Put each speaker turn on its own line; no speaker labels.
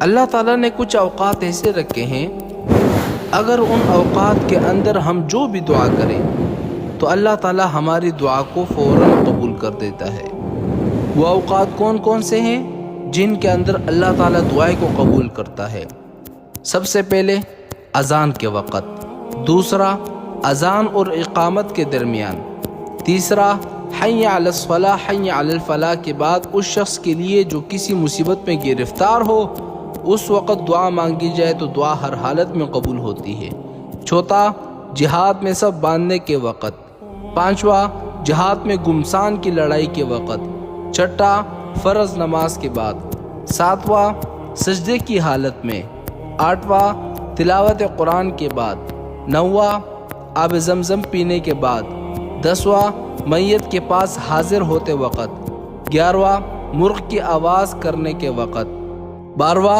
اللہ تعالیٰ نے کچھ اوقات ایسے رکھے ہیں، اگر ان اوقات کے اندر ہم جو بھی دعا کریں تو اللہ تعالیٰ ہماری دعا کو فوراً قبول کر دیتا ہے۔ وہ اوقات کون کون سے ہیں جن کے اندر اللہ تعالیٰ دعائیں کو قبول کرتا ہے؟ سب سے پہلے اذان کے وقت، دوسرا اذان اور اقامت کے درمیان، تیسرا حی علی الصلاح حی علی الفلاح کے بعد اس شخص کے لیے جو کسی مصیبت میں گرفتار ہو اس وقت دعا مانگی جائے تو دعا ہر حالت میں قبول ہوتی ہے۔ چوتھا جہاد میں سب باندھنے کے وقت، پانچواں جہاد میں گمسان کی لڑائی کے وقت، چھٹا فرض نماز کے بعد، ساتواں سجدے کی حالت میں، آٹھواں تلاوت قرآن کے بعد، نواں آب زمزم پینے کے بعد، دسواں میت کے پاس حاضر ہوتے وقت، گیارہواں مرغ کی آواز کرنے کے وقت، بارہواں